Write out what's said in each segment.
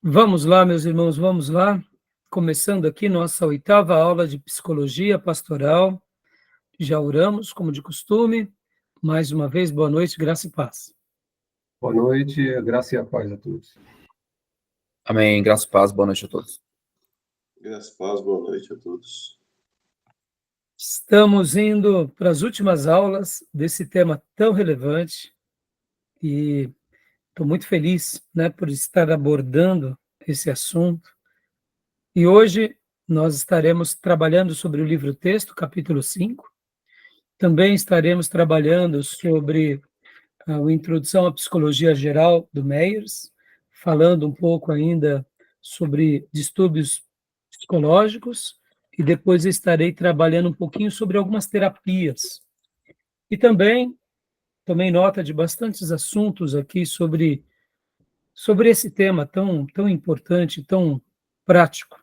Vamos lá, meus irmãos, vamos lá. Começando aqui nossa 8ª aula de Psicologia Pastoral. Já oramos, como de costume. Mais uma vez, boa noite, graça e paz. Boa noite, graça e a paz a todos. Amém. Graça e paz. Boa noite a todos. Graças a paz, boa noite a todos. Estamos indo para as últimas aulas desse tema tão relevante e estou muito feliz, por estar abordando esse assunto. E hoje nós estaremos trabalhando sobre o livro-texto, capítulo 5. Também estaremos trabalhando sobre a Introdução à Psicologia Geral, do Myers, falando um pouco ainda sobre distúrbios psicológicos, e depois estarei trabalhando um pouquinho sobre algumas terapias. E também tomei nota de bastantes assuntos aqui sobre esse tema tão importante, tão prático.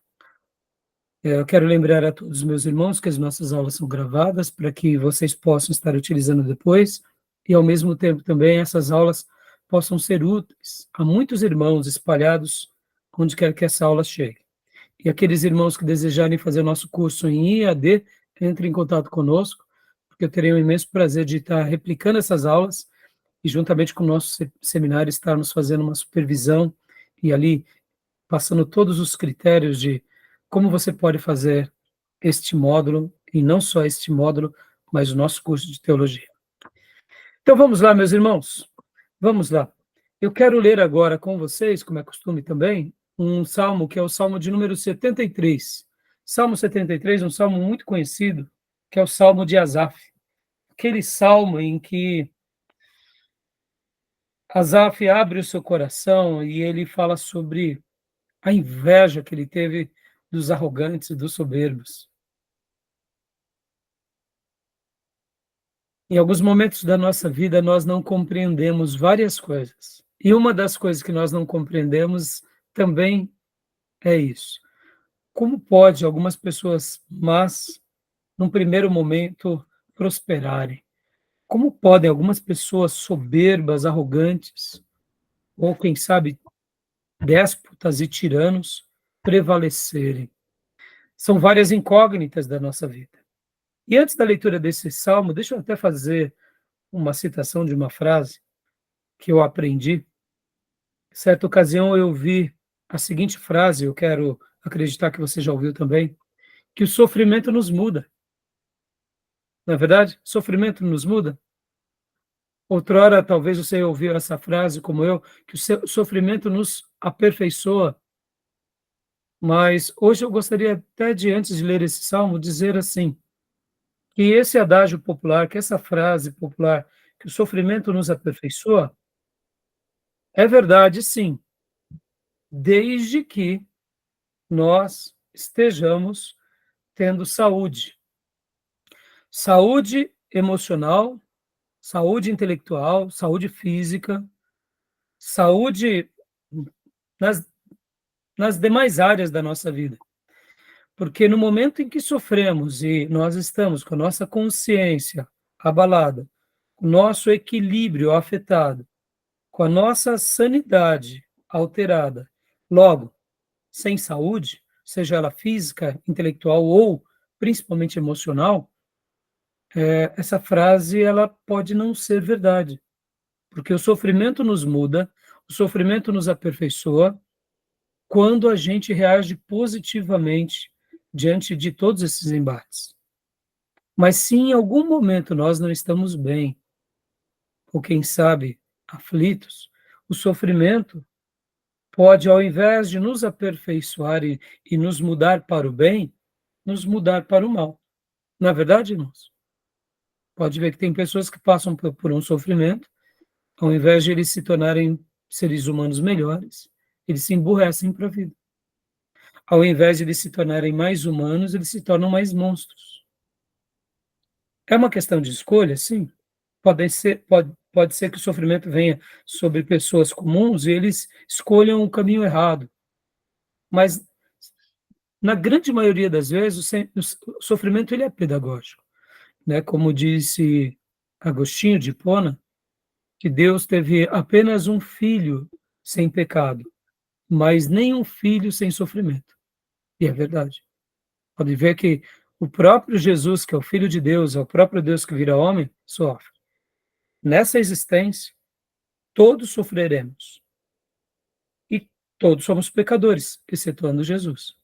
Eu quero lembrar a todos os meus irmãos que as nossas aulas são gravadas para que vocês possam estar utilizando depois e, ao mesmo tempo, também essas aulas possam ser úteis a muitos irmãos espalhados onde quer que essa aula chegue. E aqueles irmãos que desejarem fazer o nosso curso em IAD, entrem em contato conosco, porque eu terei um imenso prazer de estar replicando essas aulas e, juntamente com o nosso seminário, estarmos fazendo uma supervisão e ali passando todos os critérios de como você pode fazer este módulo, e não só este módulo, mas o nosso curso de teologia. Então vamos lá, meus irmãos, vamos lá. Eu quero ler agora com vocês, como é costume também, um salmo que é o salmo de número 73. Salmo 73, um salmo muito conhecido, que é o salmo de Asaf. Aquele salmo em que Asaf abre o seu coração e ele fala sobre a inveja que ele teve dos arrogantes e dos soberbos. Em alguns momentos da nossa vida, nós não compreendemos várias coisas. E uma das coisas que nós não compreendemos também é isso. Como pode algumas pessoas más, num primeiro momento, prosperarem? Como podem algumas pessoas soberbas, arrogantes, ou quem sabe, déspotas e tiranos, prevalecerem? São várias incógnitas da nossa vida. E antes da leitura desse salmo, deixa eu até fazer uma citação de uma frase que eu aprendi. Certa ocasião eu vi a seguinte frase, eu quero acreditar que você já ouviu também, que o sofrimento nos muda. Não é verdade? Sofrimento nos muda. Outrora, talvez você ouviu essa frase como eu, que o sofrimento nos aperfeiçoa. Mas hoje eu gostaria até de, antes de ler esse salmo, dizer assim, que esse adágio popular, que essa frase popular, que o sofrimento nos aperfeiçoa, é verdade, sim, desde que nós estejamos tendo saúde. Saúde emocional, saúde intelectual, saúde física, saúde nas demais áreas da nossa vida. Porque no momento em que sofremos e nós estamos com a nossa consciência abalada, o nosso equilíbrio afetado, com a nossa sanidade alterada, logo, sem saúde, seja ela física, intelectual ou principalmente emocional, essa frase ela pode não ser verdade, porque o sofrimento nos muda, o sofrimento nos aperfeiçoa quando a gente reage positivamente diante de todos esses embates. Mas se em algum momento nós não estamos bem, ou quem sabe aflitos, o sofrimento pode, ao invés de nos aperfeiçoar e nos mudar para o bem, nos mudar para o mal. Não é verdade, irmãos? Pode ver que tem pessoas que passam por um sofrimento, ao invés de eles se tornarem seres humanos melhores, eles se emburrecem para a vida. Ao invés de eles se tornarem mais humanos, eles se tornam mais monstros. É uma questão de escolha, sim. Pode ser que o sofrimento venha sobre pessoas comuns e eles escolham o caminho errado. Mas, na grande maioria das vezes, o sofrimento ele é pedagógico. Como disse Agostinho de Hipona, que Deus teve apenas um filho sem pecado, mas nenhum filho sem sofrimento. E é verdade. Pode ver que o próprio Jesus, que é o Filho de Deus, é o próprio Deus que vira homem, sofre. Nessa existência, todos sofreremos. E todos somos pecadores, excetuando Jesus.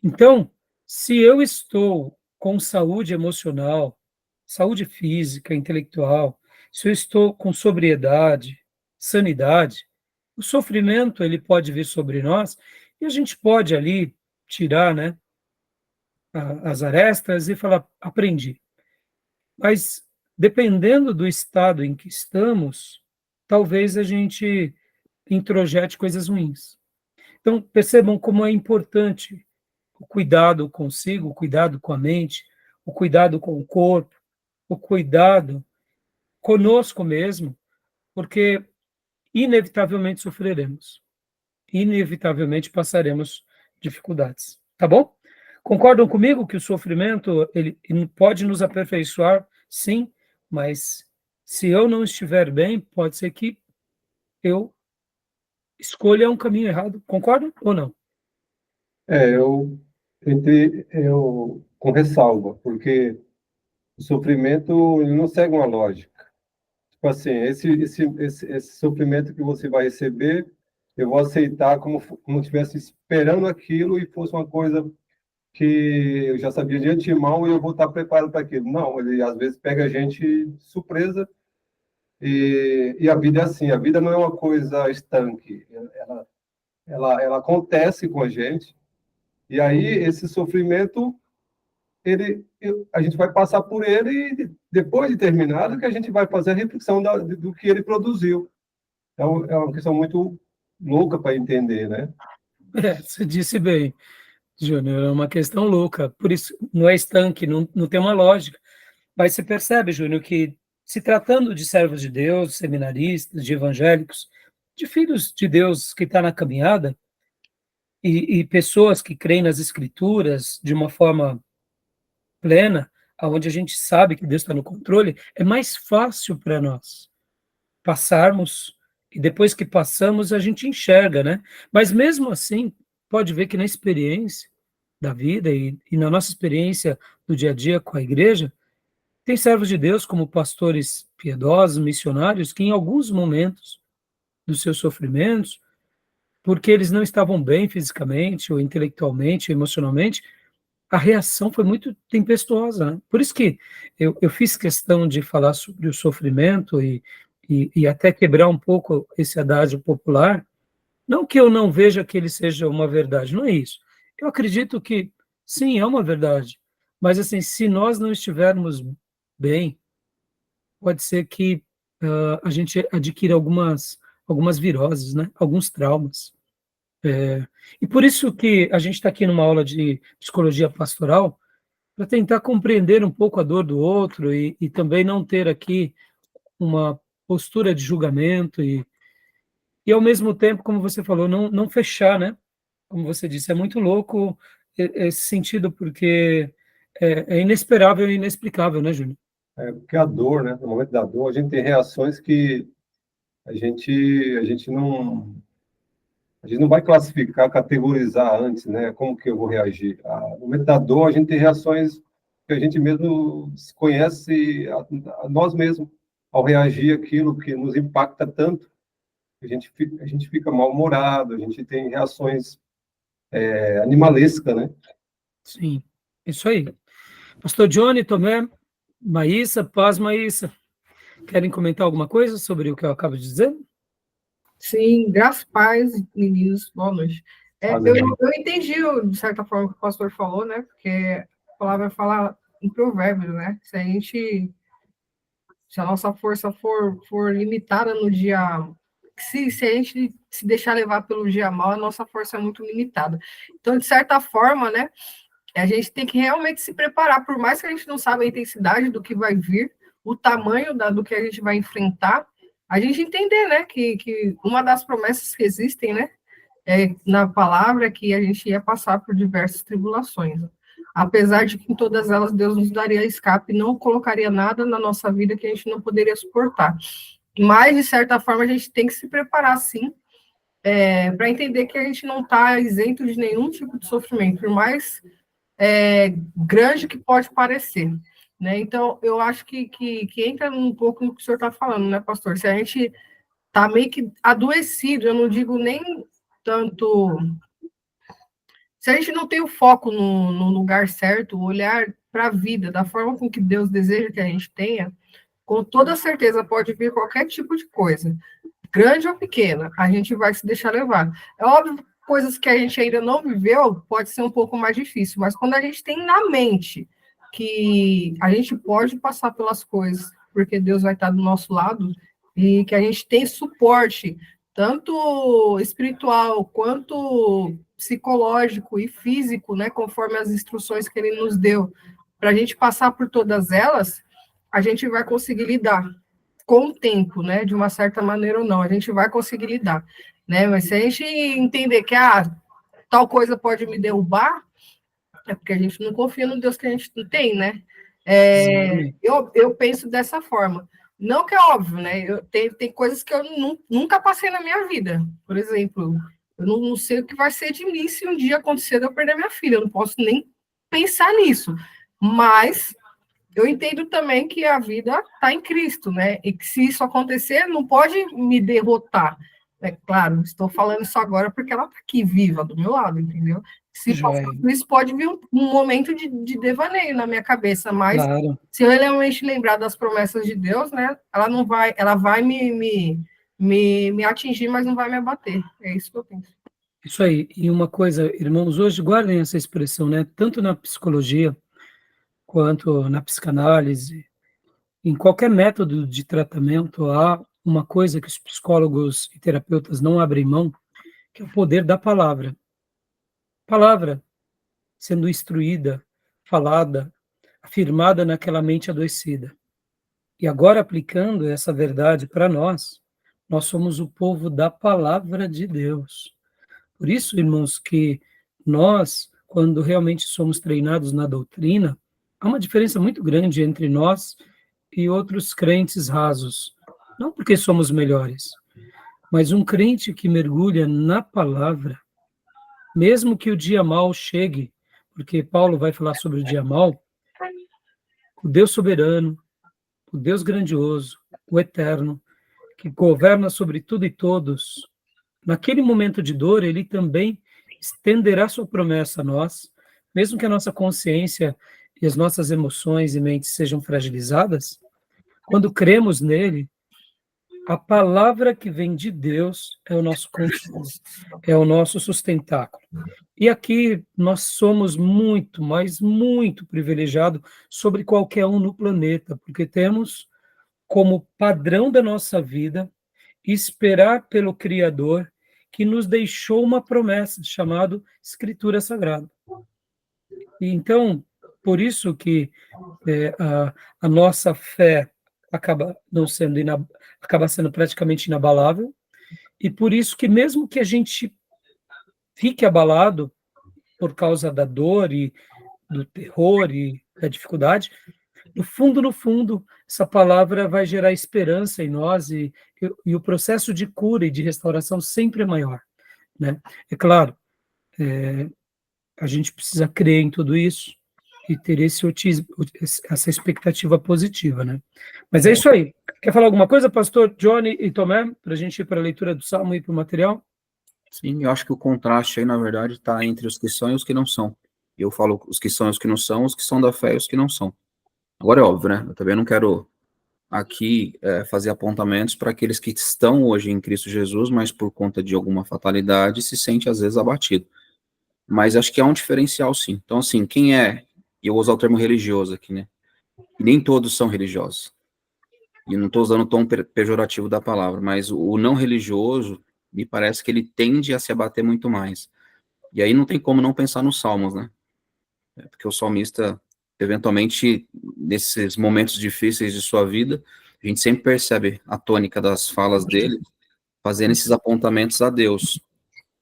Então, se eu estou com saúde emocional, saúde física, intelectual, se eu estou com sobriedade, sanidade, o sofrimento ele pode vir sobre nós e a gente pode ali tirar, né, as arestas e falar, aprendi. Mas dependendo do estado em que estamos, talvez a gente introjete coisas ruins. Então, percebam como é importante o cuidado consigo, o cuidado com a mente, o cuidado com o corpo, o cuidado conosco mesmo, porque inevitavelmente sofreremos, inevitavelmente passaremos dificuldades, tá bom? Concordam comigo que o sofrimento ele pode nos aperfeiçoar, sim, mas se eu não estiver bem, pode ser que eu escolha um caminho errado. Concordam ou não? Eu com ressalva, porque o sofrimento ele não segue uma lógica. Tipo assim, esse sofrimento que você vai receber, eu vou aceitar como estivesse esperando aquilo e fosse uma coisa que eu já sabia de antemão e eu vou estar preparado para aquilo. Não, ele às vezes pega a gente de surpresa e a vida é assim, a vida não é uma coisa estanque, ela acontece com a gente e aí esse sofrimento a gente vai passar por ele e depois de terminado que a gente vai fazer a reflexão do que ele produziu. Então, é uma questão muito louca para entender, né? Você disse bem, Júnior, é uma questão louca, por isso não é estanque, não tem uma lógica. Mas você percebe, Júnior, que se tratando de servos de Deus, seminaristas, de evangélicos, de filhos de Deus que está na caminhada, e pessoas que creem nas Escrituras de uma forma plena, onde a gente sabe que Deus está no controle, é mais fácil para nós passarmos, e depois que passamos, a gente enxerga, né? Mas mesmo assim, pode ver que na experiência da vida e na nossa experiência do dia a dia com a igreja, tem servos de Deus como pastores piedosos, missionários, que em alguns momentos dos seus sofrimentos, porque eles não estavam bem fisicamente, ou intelectualmente, ou emocionalmente, a reação foi muito tempestuosa, né? Por isso que eu fiz questão de falar sobre o sofrimento e até quebrar um pouco esse adágio popular. Não que eu não veja que ele seja uma verdade, não é isso. Eu acredito que, sim, é uma verdade. Mas, assim, se nós não estivermos bem, pode ser que a gente adquira algumas viroses, né? Alguns traumas. E por isso que a gente está aqui numa aula de psicologia pastoral, para tentar compreender um pouco a dor do outro e também não ter aqui uma postura de julgamento e ao mesmo tempo, como você falou, não fechar, né? Como você disse, é muito louco esse sentido, porque é inesperável e inexplicável, né, Júnior? Porque a dor, né? No momento da dor, a gente tem reações que a gente, a gente não, a gente não vai classificar, categorizar antes, né? Como que eu vou reagir? No momento da dor, a gente tem reações que a gente mesmo conhece a nós mesmos ao reagir aquilo que nos impacta tanto. A gente fica mal-humorado, a gente tem reações animalescas, né? Sim, isso aí. Pastor Johnny, Tomé, Maísa, paz, Maísa. Querem comentar alguma coisa sobre o que eu acabo de dizer? Sim, graças paz, meninos, boa noite. Amém. Eu entendi, de certa forma, o que o pastor falou, né? Porque a palavra fala em provérbios, né? Se a nossa força for limitada no dia... Se a gente se deixar levar pelo dia mal, a nossa força é muito limitada. Então, de certa forma, né? A gente tem que realmente se preparar, por mais que a gente não saiba a intensidade do que vai vir, o tamanho do que a gente vai enfrentar, a gente entender, né, que uma das promessas que existem, né, na palavra é que a gente ia passar por diversas tribulações. Apesar de que em todas elas Deus nos daria escape e não colocaria nada na nossa vida que a gente não poderia suportar. Mas, de certa forma, a gente tem que se preparar, sim, para entender que a gente não está isento de nenhum tipo de sofrimento, por mais grande que pode parecer, né? Então, eu acho que entra um pouco no que o senhor está falando, né, pastor? Se a gente está meio que adoecido, eu não digo nem tanto... Se a gente não tem o foco no lugar certo, olhar para a vida da forma com que Deus deseja que a gente tenha, com toda certeza pode vir qualquer tipo de coisa, grande ou pequena, a gente vai se deixar levar. É óbvio, coisas que a gente ainda não viveu, pode ser um pouco mais difícil, mas quando a gente tem na mente que a gente pode passar pelas coisas, porque Deus vai estar do nosso lado, e que a gente tem suporte, tanto espiritual quanto psicológico e físico, né, conforme as instruções que ele nos deu, para a gente passar por todas elas, a gente vai conseguir lidar com o tempo, né, de uma certa maneira ou não, a gente vai conseguir lidar, né, mas se a gente entender que, tal coisa pode me derrubar, é porque a gente não confia no Deus que a gente não tem, né, eu penso dessa forma, não que é óbvio, né, tem coisas que eu nunca passei na minha vida, por exemplo, eu não sei o que vai ser de mim se um dia acontecer de eu perder minha filha, eu não posso nem pensar nisso, mas eu entendo também que a vida está em Cristo, né? E que se isso acontecer, não pode me derrotar. É claro, estou falando isso agora porque ela está aqui viva do meu lado, entendeu? Se passar por isso, pode vir um momento de devaneio na minha cabeça, mas Claro. se eu realmente lembrar das promessas de Deus, né? Ela vai me atingir, mas não vai me abater. É isso que eu penso. Isso aí. E uma coisa, irmãos, hoje guardem essa expressão, né? Tanto na psicologia quanto na psicanálise, em qualquer método de tratamento, há uma coisa que os psicólogos e terapeutas não abrem mão, que é o poder da palavra. Palavra sendo instruída, falada, afirmada naquela mente adoecida. E agora, aplicando essa verdade para nós, nós somos o povo da palavra de Deus. Por isso, irmãos, que nós, quando realmente somos treinados na doutrina, há uma diferença muito grande entre nós e outros crentes rasos. Não porque somos melhores, mas um crente que mergulha na palavra, mesmo que o dia mal chegue, porque Paulo vai falar sobre o dia mal, o Deus soberano, o Deus grandioso, o eterno, que governa sobre tudo e todos, naquele momento de dor, ele também estenderá sua promessa a nós, mesmo que a nossa consciência e as nossas emoções e mentes sejam fragilizadas, quando cremos nele, a palavra que vem de Deus é o nosso consolo, é o nosso sustentáculo. E aqui nós somos muito, mas muito privilegiados sobre qualquer um no planeta, porque temos como padrão da nossa vida esperar pelo Criador que nos deixou uma promessa chamada Escritura Sagrada. E então, por isso que a nossa fé acaba não sendo acaba sendo praticamente inabalável, e por isso que mesmo que a gente fique abalado por causa da dor e do terror e da dificuldade, no fundo, essa palavra vai gerar esperança em nós e o processo de cura e de restauração sempre é maior, né? É claro, a gente precisa crer em tudo isso e ter essa expectativa positiva, né? Mas é isso aí. Quer falar alguma coisa, pastor Johnny e Tomé, para a gente ir para a leitura do Salmo e para o material? Sim, eu acho que o contraste aí, na verdade, está entre os que são e os que não são. Eu falo os que são e os que não são, os que são da fé e os que não são. Agora é óbvio, né? Eu também não quero aqui fazer apontamentos para aqueles que estão hoje em Cristo Jesus, mas por conta de alguma fatalidade se sente às vezes abatido. Mas acho que há um diferencial, sim. Então, assim, quem é, e eu vou usar o termo religioso aqui, né? E nem todos são religiosos. E não estou usando o tom pejorativo da palavra, mas o não religioso, me parece que ele tende a se abater muito mais. E aí não tem como não pensar nos salmos, né? Porque o salmista, eventualmente, nesses momentos difíceis de sua vida, a gente sempre percebe a tônica das falas dele, fazendo esses apontamentos a Deus,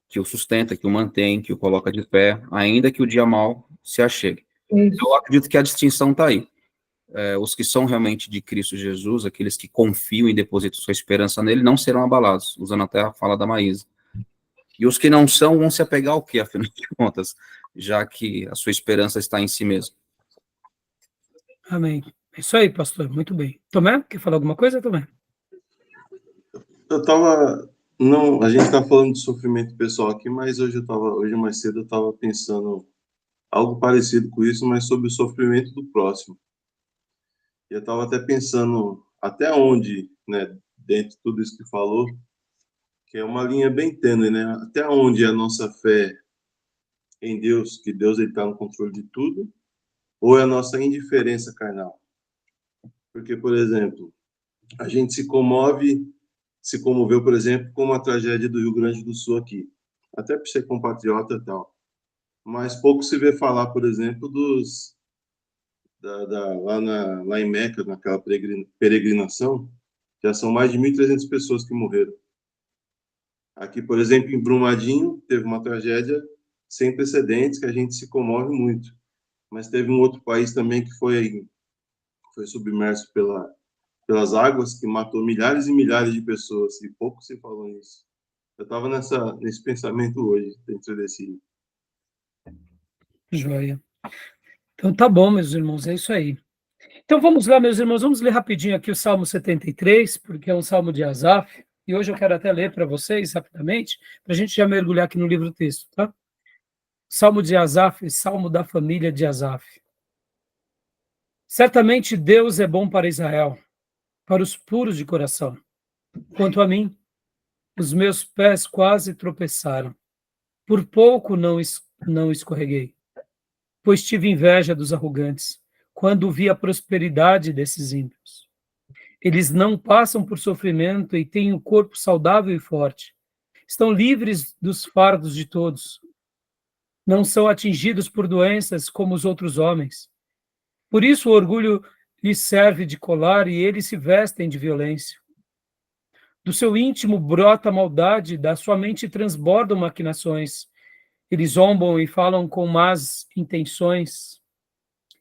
que o sustenta, que o mantém, que o coloca de pé, ainda que o dia mal se achegue. Eu acredito que a distinção está aí. Os que são realmente de Cristo Jesus, aqueles que confiam e depositam sua esperança nele, não serão abalados, usando até a fala da Maísa. E os que não são vão se apegar ao quê, afinal de contas, já que a sua esperança está em si mesmo. Amém. É isso aí, pastor. Muito bem. Tomé, quer falar alguma coisa, Tomé? Eu tava. Não, a gente tá falando de sofrimento pessoal aqui, mas hoje mais cedo eu tava pensando algo parecido com isso, mas sobre o sofrimento do próximo. E eu tava até pensando até onde, né, dentro de tudo isso que falou, que é uma linha bem tênue, né? Até onde a nossa fé em Deus, que Deus está no controle de tudo, ou é a nossa indiferença carnal? Porque, por exemplo, a gente se comoveu, por exemplo, com a tragédia do Rio Grande do Sul aqui, até por ser compatriota e tal. Mas pouco se vê falar, por exemplo, lá em Meca, naquela peregrinação, já são mais de 1.300 pessoas que morreram. Aqui, por exemplo, em Brumadinho, teve uma tragédia sem precedentes, que a gente se comove muito. Mas teve um outro país também que foi submerso pelas águas, que matou milhares e milhares de pessoas, e pouco se falou nisso. Eu estava nesse pensamento hoje, dentro desse... Joia. Então tá bom, meus irmãos, é isso aí. Então vamos lá, meus irmãos, vamos ler rapidinho aqui o Salmo 73, porque é um salmo de Asaf, e hoje eu quero até ler para vocês rapidamente, para a gente já mergulhar aqui no livro texto, tá? Salmo de Asaf, salmo da família de Asaf. Certamente Deus é bom para Israel, para os puros de coração. Quanto a mim, os meus pés quase tropeçaram. Por pouco não escorreguei, pois tive inveja dos arrogantes, quando vi a prosperidade desses ímpios. Eles não passam por sofrimento e têm o corpo saudável e forte. Estão livres dos fardos de todos. Não são atingidos por doenças como os outros homens. Por isso o orgulho lhes serve de colar e eles se vestem de violência. Do seu íntimo brota a maldade, da sua mente transbordam maquinações. Eles zombam e falam com más intenções.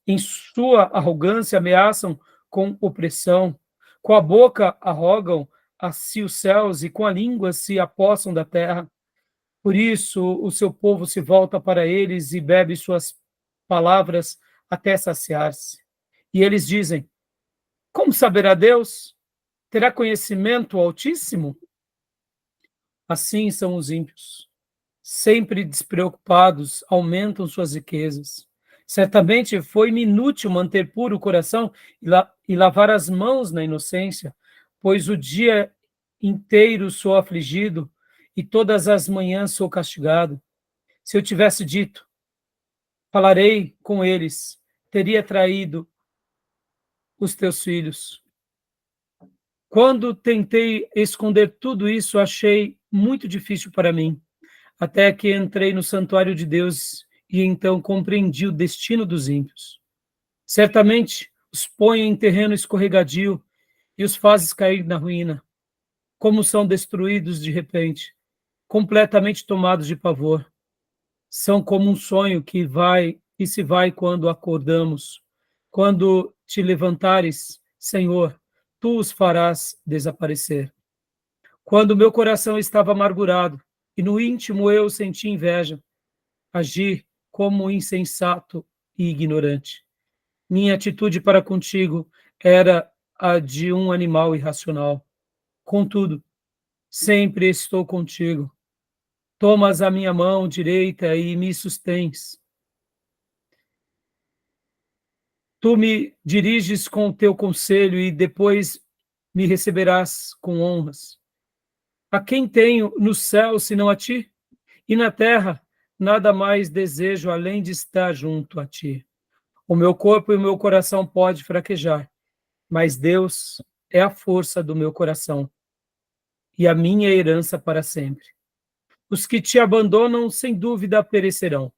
Em sua arrogância ameaçam com opressão. Com a boca arrogam a si os céus e com a língua se apossam da terra. Por isso o seu povo se volta para eles e bebe suas palavras até saciar-se. E eles dizem: como saberá Deus? Terá conhecimento o Altíssimo? Assim são os ímpios. Sempre despreocupados, aumentam suas riquezas. Certamente foi-me inútil manter puro o coração e lavar as mãos na inocência, pois o dia inteiro sou afligido e todas as manhãs sou castigado. Se eu tivesse dito, falarei com eles, teria traído os teus filhos. Quando tentei esconder tudo isso, achei muito difícil para mim, até que entrei no santuário de Deus e então compreendi o destino dos ímpios. Certamente os põe em terreno escorregadio e os fazes cair na ruína. Como são destruídos de repente, completamente tomados de pavor. São como um sonho que vai e se vai quando acordamos. Quando te levantares, Senhor, tu os farás desaparecer. Quando meu coração estava amargurado e no íntimo eu senti inveja, agi como insensato e ignorante. Minha atitude para contigo era a de um animal irracional. Contudo, sempre estou contigo. Tomas a minha mão direita e me sustens. Tu me diriges com o teu conselho e depois me receberás com honras. A quem tenho no céu senão a ti? E na terra nada mais desejo além de estar junto a ti. O meu corpo e o meu coração pode fraquejar, mas Deus é a força do meu coração e a minha herança para sempre. Os que te abandonam, sem dúvida, perecerão.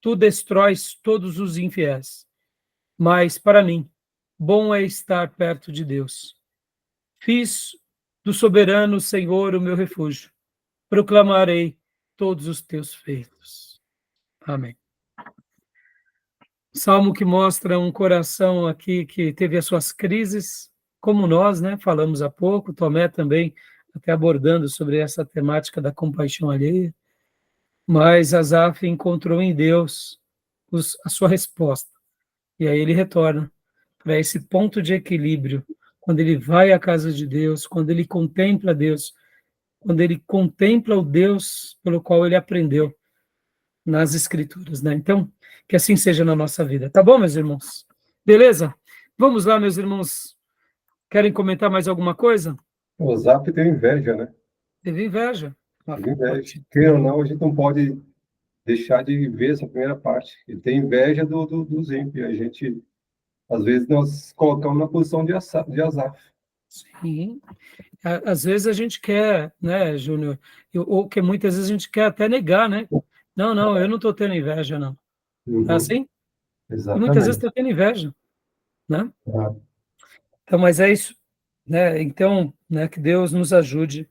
Tu destróis todos os infiéis. Mas, para mim, bom é estar perto de Deus. Fiz do soberano Senhor o meu refúgio. Proclamarei todos os teus feitos. Amém. Salmo que mostra um coração aqui que teve as suas crises, como nós, né? Falamos há pouco, Tomé também até abordando sobre essa temática da compaixão alheia, mas Asaf encontrou em Deus a sua resposta. E aí ele retorna para esse ponto de equilíbrio, quando ele vai à casa de Deus, quando ele contempla Deus, quando ele contempla o Deus pelo qual ele aprendeu nas Escrituras, né? Então, que assim seja na nossa vida. Tá bom, meus irmãos? Beleza? Vamos lá, meus irmãos. Querem comentar mais alguma coisa? O Zap tem inveja, né? Teve inveja. Tem inveja. Queira ou não, a gente não pode deixar de ver essa primeira parte. Ele tem inveja dos ímpios. A gente, às vezes, nós colocamos na posição de Asaf. Sim. Às vezes a gente quer, né, Júnior? Ou que muitas vezes a gente quer até negar, né? Não, eu não estou tendo inveja, não. É assim? E muitas vezes Exatamente. estou tendo inveja, né? Ah, Então, mas é isso, né? Então, né, que Deus nos ajude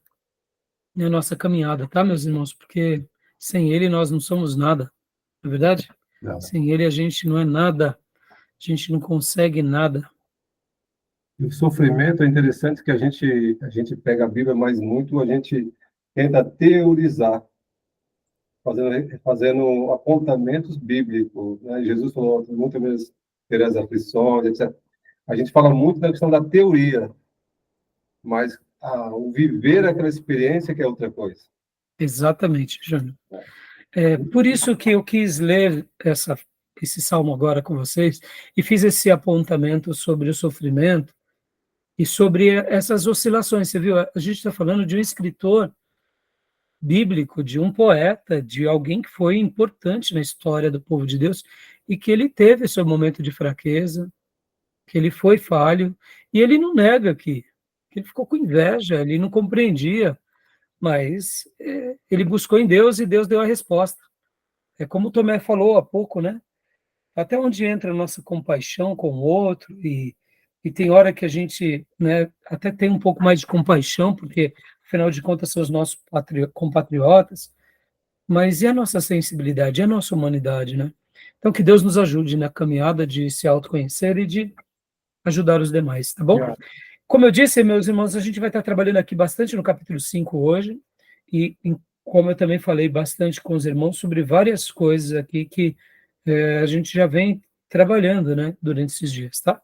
na nossa caminhada, tá, meus irmãos? Porque sem Ele nós não somos nada, não é verdade? não. Sem Ele a gente não é nada, a gente não consegue nada. E o sofrimento é interessante que a gente pega a Bíblia, mas muito a gente tenta teorizar, fazendo apontamentos bíblicos, né? Jesus falou muitas vezes ter as aflições, etc. A gente fala muito da questão da teoria, mas o viver aquela experiência que é outra coisa. Exatamente, Júnior. É por isso que eu quis ler esse salmo agora com vocês e fiz esse apontamento sobre o sofrimento e sobre essas oscilações. Você viu? A gente está falando de um escritor bíblico, de um poeta, de alguém que foi importante na história do povo de Deus e que ele teve seu momento de fraqueza, que ele foi falho, e ele não nega que ele ficou com inveja, ele não compreendia, mas ele buscou em Deus e Deus deu a resposta. É como o Tomé falou há pouco, né? Até onde entra a nossa compaixão com o outro, e tem hora que a gente, né, até tem um pouco mais de compaixão, porque, afinal de contas, são os nossos compatriotas, mas e a nossa sensibilidade, e a nossa humanidade, né? Então, que Deus nos ajude na caminhada de se autoconhecer e de ajudar os demais, tá bom? Como eu disse, meus irmãos, a gente vai estar trabalhando aqui bastante no capítulo 5 hoje, e como eu também falei bastante com os irmãos sobre várias coisas aqui que a gente já vem trabalhando, né, durante esses dias, tá?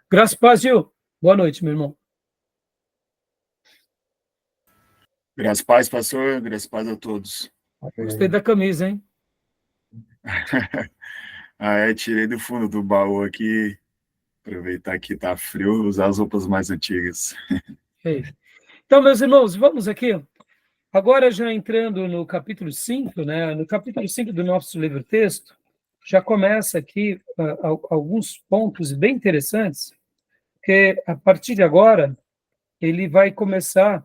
Graças e paz, Gil. Boa noite, meu irmão. Graças a paz, pastor. Graças a paz a todos. Gostei da camisa, hein? Tirei do fundo do baú aqui, aproveitar que tá frio, usar as roupas mais antigas. Então, meus irmãos, vamos aqui. Agora, já entrando no capítulo 5, né? No capítulo 5 do nosso livro-texto, já começa aqui alguns pontos bem interessantes, que a partir de agora, ele vai começar,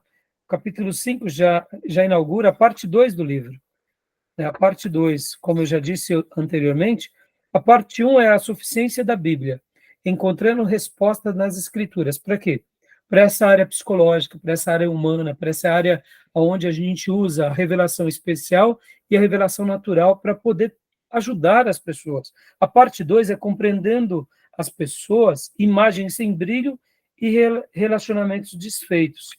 o capítulo 5 já inaugura a parte 2 do livro. A parte 2, como eu já disse anteriormente, a parte 1 é a suficiência da Bíblia, encontrando respostas nas Escrituras. Para quê? Para essa área psicológica, para essa área humana, para essa área onde a gente usa a revelação especial e a revelação natural para poder ajudar as pessoas. A parte 2 é compreendendo as pessoas, imagens sem brilho e relacionamentos desfeitos.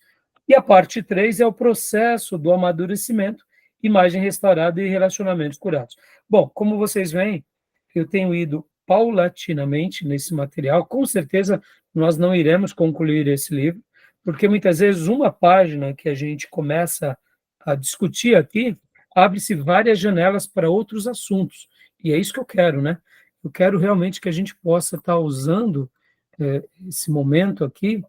E a parte 3 é o processo do amadurecimento, imagem restaurada e relacionamentos curados. Bom, como vocês veem, eu tenho ido paulatinamente nesse material. Com certeza, nós não iremos concluir esse livro, porque muitas vezes uma página que a gente começa a discutir aqui, abre-se várias janelas para outros assuntos. E é isso que eu quero, né? Eu quero realmente que a gente possa estar usando esse momento aqui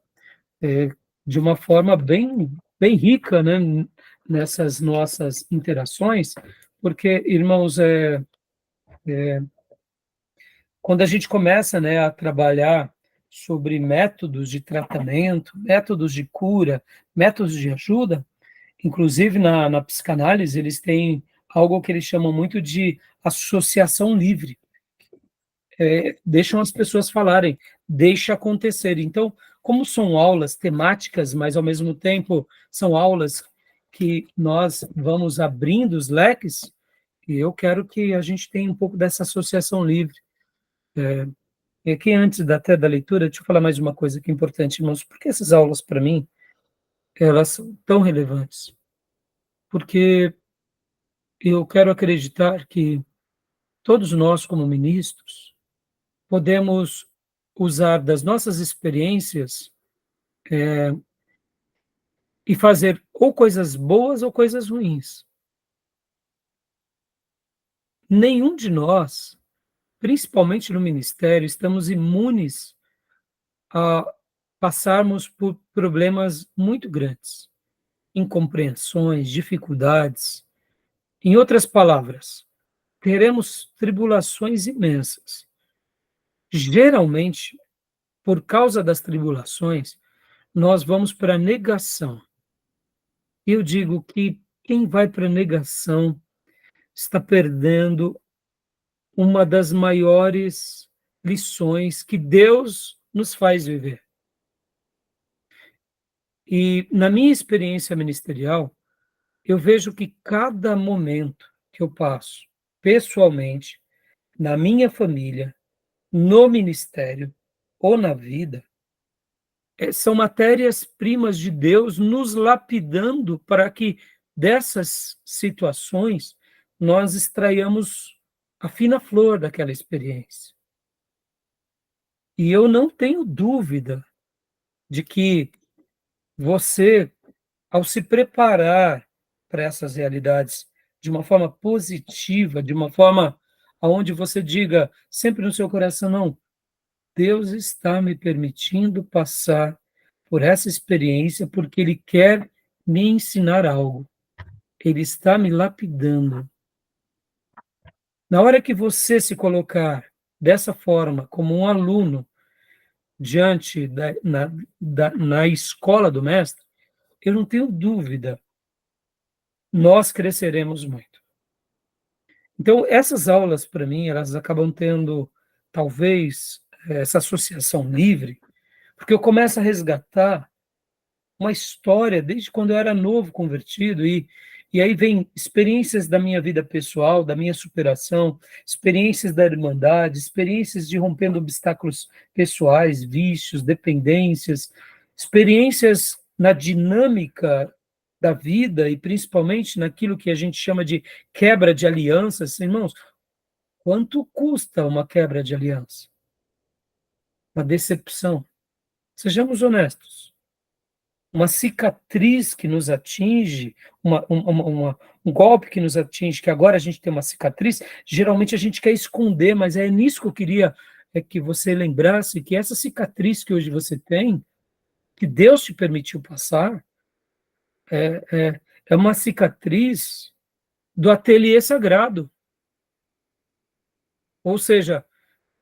de uma forma bem, bem rica, né? Nessas nossas interações, porque, irmãos, quando a gente começa, né, a trabalhar sobre métodos de tratamento, métodos de cura, métodos de ajuda, inclusive na psicanálise, eles têm algo que eles chamam muito de associação livre. Deixam as pessoas falarem, deixa acontecer. Então, como são aulas temáticas, mas ao mesmo tempo são aulas que nós vamos abrindo os leques, e eu quero que a gente tenha um pouco dessa associação livre. Aqui, antes até da leitura, deixa eu falar mais uma coisa que é importante, irmãos, porque essas aulas, para mim, elas são tão relevantes, porque eu quero acreditar que todos nós, como ministros, podemos usar das nossas experiências e fazer ou coisas boas ou coisas ruins. Nenhum de nós, principalmente no ministério, estamos imunes a passarmos por problemas muito grandes, incompreensões, dificuldades. Em outras palavras, teremos tribulações imensas. Geralmente, por causa das tribulações, nós vamos para a negação. Eu digo que quem vai para a negação está perdendo uma das maiores lições que Deus nos faz viver. E na minha experiência ministerial, eu vejo que cada momento que eu passo, pessoalmente, na minha família, no ministério ou na vida, são matérias-primas de Deus nos lapidando para que dessas situações nós extraiamos a fina flor daquela experiência. E eu não tenho dúvida de que você, ao se preparar para essas realidades de uma forma positiva, de uma forma onde você diga sempre no seu coração, não, Deus está me permitindo passar por essa experiência porque Ele quer me ensinar algo. Ele está me lapidando. Na hora que você se colocar dessa forma, como um aluno, diante na escola do mestre, eu não tenho dúvida, nós cresceremos muito. Então, essas aulas, para mim, elas acabam tendo, talvez, essa associação livre, porque eu começo a resgatar uma história desde quando eu era novo convertido, e aí vem experiências da minha vida pessoal, da minha superação, experiências da irmandade, experiências de rompendo obstáculos pessoais, vícios, dependências, experiências na dinâmica da vida e principalmente naquilo que a gente chama de quebra de alianças. Irmãos, quanto custa uma quebra de aliança? Uma decepção. Sejamos honestos. Uma cicatriz que nos atinge, um golpe que nos atinge, que agora a gente tem uma cicatriz, geralmente a gente quer esconder, mas é nisso que eu queria que você lembrasse, que essa cicatriz que hoje você tem, que Deus te permitiu passar, é uma cicatriz do ateliê sagrado. Ou seja,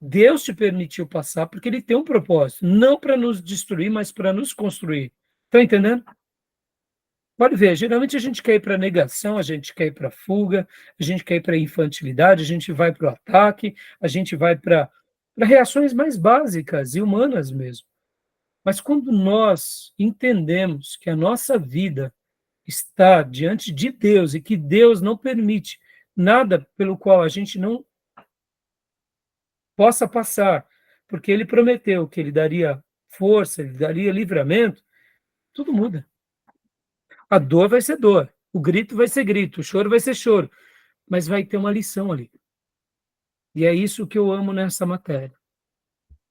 Deus te permitiu passar porque Ele tem um propósito, não para nos destruir, mas para nos construir. Está entendendo? Pode ver, geralmente a gente quer ir para a negação, a gente quer ir para a fuga, a gente quer ir para a infantilidade, a gente vai para o ataque, a gente vai para reações mais básicas e humanas mesmo. Mas quando nós entendemos que a nossa vida está diante de Deus e que Deus não permite nada pelo qual a gente não possa passar, porque Ele prometeu que Ele daria força, Ele daria livramento, tudo muda. A dor vai ser dor, o grito vai ser grito, o choro vai ser choro, mas vai ter uma lição ali. E é isso que eu amo nessa matéria.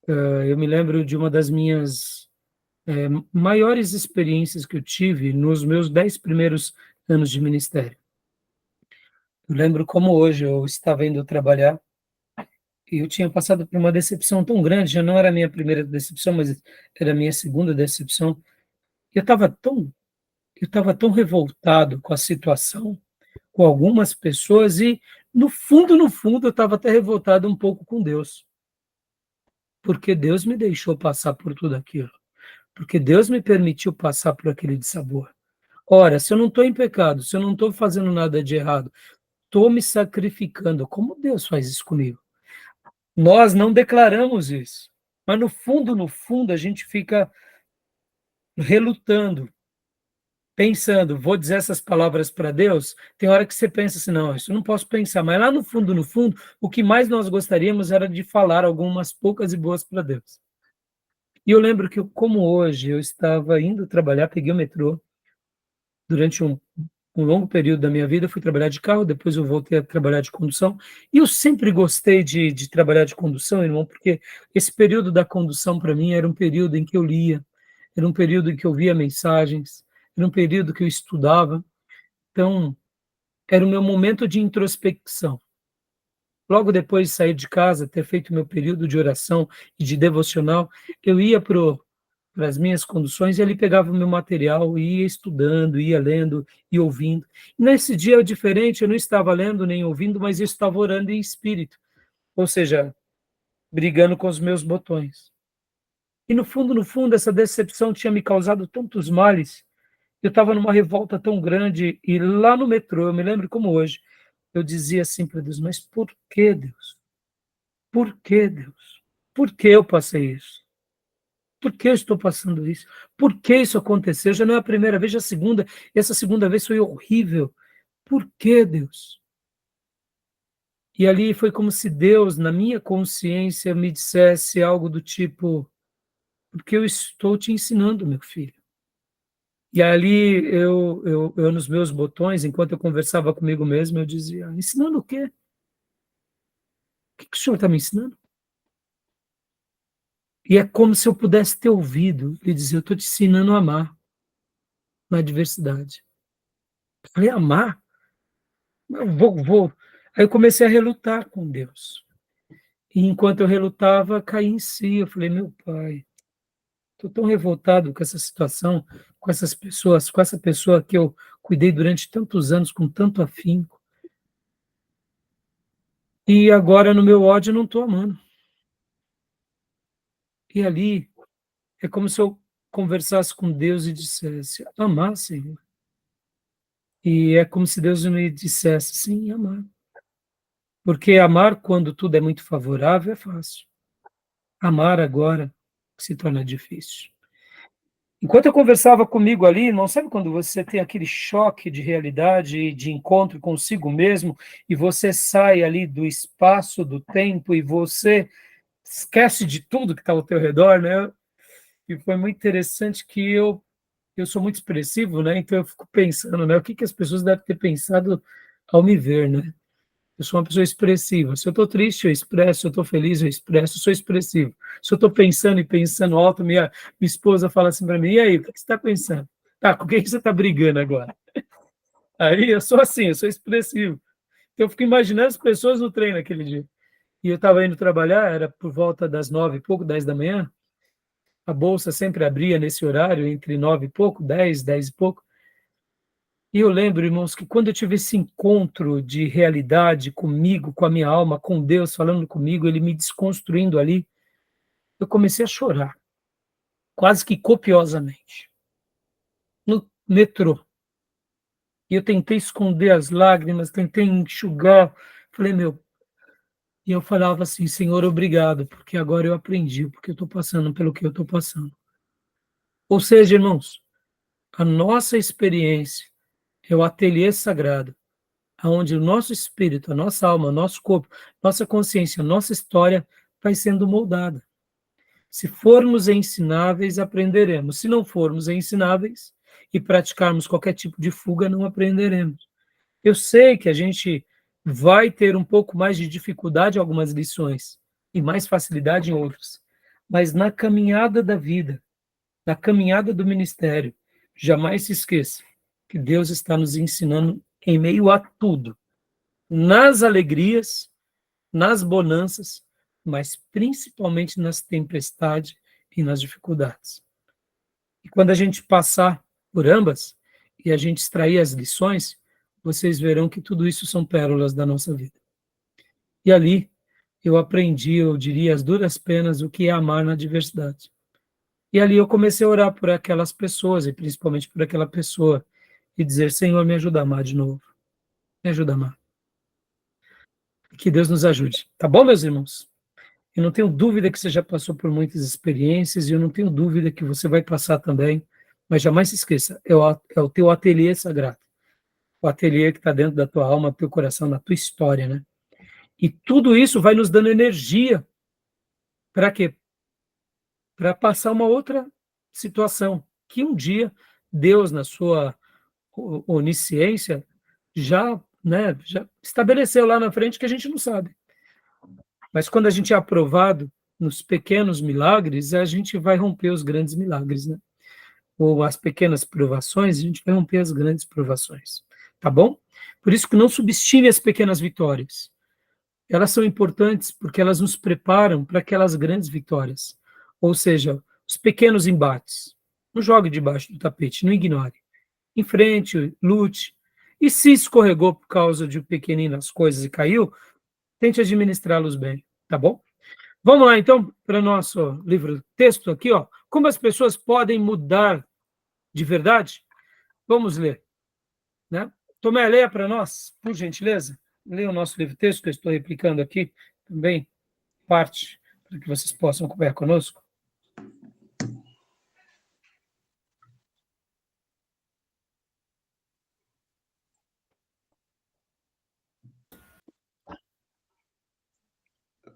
Eu me lembro de uma das minhas maiores experiências que eu tive nos meus 10 primeiros anos de ministério. Eu lembro como hoje eu estava indo trabalhar e eu tinha passado por uma decepção tão grande, já não era a minha primeira decepção, mas era a minha segunda decepção. Eu estava tão revoltado com a situação, com algumas pessoas, e no fundo, eu estava até revoltado um pouco com Deus. Porque Deus me deixou passar por tudo aquilo. Porque Deus me permitiu passar por aquele dissabor. Ora, se eu não estou em pecado, se eu não estou fazendo nada de errado, estou me sacrificando, como Deus faz isso comigo? Nós não declaramos isso. Mas no fundo, a gente fica relutando, pensando, vou dizer essas palavras para Deus? Tem hora que você pensa assim, não, isso eu não posso pensar. Mas lá no fundo, o que mais nós gostaríamos era de falar algumas poucas e boas para Deus. E eu lembro que, como hoje, eu estava indo trabalhar, peguei o metrô, durante um longo período da minha vida, eu fui trabalhar de carro, depois eu voltei a trabalhar de condução, e eu sempre gostei de trabalhar de condução, irmão, porque esse período da condução, para mim, era um período em que eu lia, era um período em que eu via mensagens, era um período que eu estudava, então, era o meu momento de introspecção. Logo depois de sair de casa, ter feito meu período de oração e de devocional, eu ia para as minhas conduções e ali pegava o meu material, ia estudando, ia lendo e ouvindo. Nesse dia diferente, eu não estava lendo nem ouvindo, mas eu estava orando em espírito, ou seja, brigando com os meus botões. E no fundo, essa decepção tinha me causado tantos males. Eu estava numa revolta tão grande e lá no metrô, eu me lembro como hoje, eu dizia assim para Deus, mas por que, Deus? Por que, Deus? Por que eu passei isso? Por que eu estou passando isso? Por que isso aconteceu? Já não é a primeira vez, já é a segunda. E essa segunda vez foi horrível. Por que, Deus? E ali foi como se Deus, na minha consciência, me dissesse algo do tipo, porque eu estou te ensinando, meu filho. E ali eu nos meus botões, enquanto eu conversava comigo mesmo, eu dizia, ensinando o quê? O que o senhor está me ensinando? E é como se eu pudesse ter ouvido e dizer, eu estou te ensinando a amar na adversidade. Eu falei, amar? Eu vou. Aí eu comecei a relutar com Deus. E enquanto eu relutava, caí em si. Eu falei, meu pai, estou tão revoltado com essa situação, com essas pessoas, com essa pessoa que eu cuidei durante tantos anos com tanto afinco. E agora, no meu ódio, eu não estou amando. E ali, é como se eu conversasse com Deus e dissesse, amar, Senhor. E é como se Deus me dissesse, sim, amar. Porque amar quando tudo é muito favorável é fácil. Amar agora se torna difícil. Enquanto eu conversava comigo ali, não sabe quando você tem aquele choque de realidade e de encontro consigo mesmo, e você sai ali do espaço, do tempo, e você esquece de tudo que está ao teu redor, né? E foi muito interessante que eu sou muito expressivo, né? Então eu fico pensando, né? O que as pessoas devem ter pensado ao me ver, né? Eu sou uma pessoa expressiva. Se eu estou triste, eu expresso. Se eu estou feliz, eu expresso. Eu sou expressivo. Se eu estou pensando e pensando alto, minha esposa fala assim para mim, e aí, o que você está pensando? Tá, com quem você está brigando agora? Aí eu sou assim, eu sou expressivo. Então, eu fico imaginando as pessoas no trem naquele dia. E eu estava indo trabalhar, era por volta das 9 e pouco, 10 da manhã. A bolsa sempre abria nesse horário, entre 9 e pouco, 10, 10 e pouco. E eu lembro, irmãos, que quando eu tive esse encontro de realidade comigo, com a minha alma, com Deus falando comigo, Ele me desconstruindo ali, eu comecei a chorar, quase que copiosamente, no metrô. E eu tentei esconder as lágrimas, tentei enxugar, falei, meu... E eu falava assim, Senhor, obrigado, porque agora eu aprendi, porque eu estou passando pelo que eu estou passando. Ou seja, irmãos, a nossa experiência é o ateliê sagrado, onde o nosso espírito, a nossa alma, o nosso corpo, nossa consciência, a nossa história vai sendo moldada. Se formos ensináveis, aprenderemos. Se não formos ensináveis e praticarmos qualquer tipo de fuga, não aprenderemos. Eu sei que a gente vai ter um pouco mais de dificuldade em algumas lições e mais facilidade em outras, mas na caminhada da vida, na caminhada do ministério, jamais se esqueça que Deus está nos ensinando em meio a tudo, nas alegrias, nas bonanças, mas principalmente nas tempestades e nas dificuldades. E quando a gente passar por ambas e a gente extrair as lições, vocês verão que tudo isso são pérolas da nossa vida. E ali eu aprendi, eu diria, as duras penas, o que é amar na diversidade. E ali eu comecei a orar por aquelas pessoas, e principalmente por aquela pessoa, e dizer, Senhor, me ajuda a amar de novo. Me ajuda a amar. Que Deus nos ajude. Tá bom, meus irmãos? Eu não tenho dúvida que você já passou por muitas experiências, e eu não tenho dúvida que você vai passar também, mas jamais se esqueça, é o teu ateliê sagrado, o ateliê que está dentro da tua alma, do teu coração, da tua história, né? E tudo isso vai nos dando energia para quê? Para passar uma outra situação, que um dia Deus, na sua onisciência já, né, já estabeleceu lá na frente que a gente não sabe. Mas quando a gente é aprovado nos pequenos milagres, a gente vai romper os grandes milagres, né? Ou as pequenas provações, a gente vai romper as grandes provações. Tá bom? Por isso que não subestime as pequenas vitórias. Elas são importantes porque elas nos preparam para aquelas grandes vitórias. Ou seja, os pequenos embates. Não jogue debaixo do tapete, não ignore. Enfrente, lute. E se escorregou por causa de um pequenino nas coisas e caiu, tente administrá-los bem, tá bom? Vamos lá, então, para o nosso livro texto aqui, ó. Como as pessoas podem mudar de verdade? Vamos ler, né? Tomé, leia para nós, por gentileza. Leia o nosso livro texto, que eu estou replicando aqui também, parte, para que vocês possam acompanhar conosco.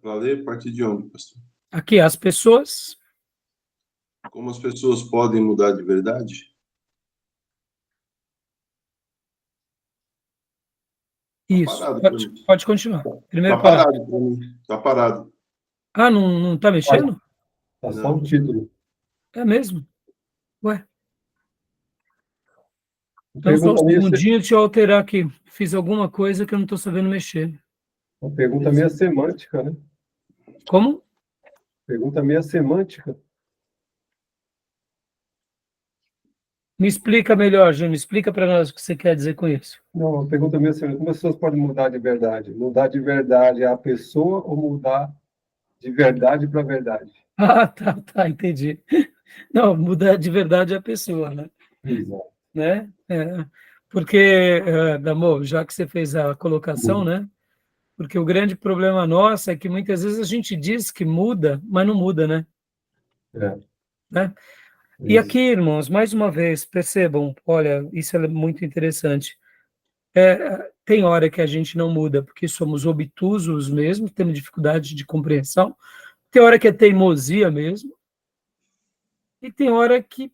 Para ler, a partir de onde, pastor? Aqui, as pessoas... Como as pessoas podem mudar de verdade? Isso, parado, pode continuar. Primeiro Tá parado para mim. Tá parado. Ah, não está mexendo? Tá só o título. É mesmo? Ué, então só um Pergunta minha, segundinho, deixa eu alterar aqui. Fiz alguma coisa que eu não estou sabendo mexer. uma pergunta meio semântica, né? Como? Pergunta meio semântica. Me explica melhor, Júnior. Explica para nós o que você quer dizer com isso. Não, uma pergunta meio semântica. Como as pessoas podem mudar de verdade? Mudar de verdade é a pessoa ou mudar de verdade para verdade? Ah, tá, entendi. Não, mudar de verdade a pessoa, né? Exato. Né? Porque, Damor, já que você fez a colocação, né? Porque o grande problema nosso é que muitas vezes a gente diz que muda, mas não muda, né? Né? E aqui, irmãos, mais uma vez, percebam, olha, isso é muito interessante. Tem hora que a gente não muda porque somos obtusos mesmo, temos dificuldade de compreensão. Tem hora que é teimosia mesmo. E tem hora que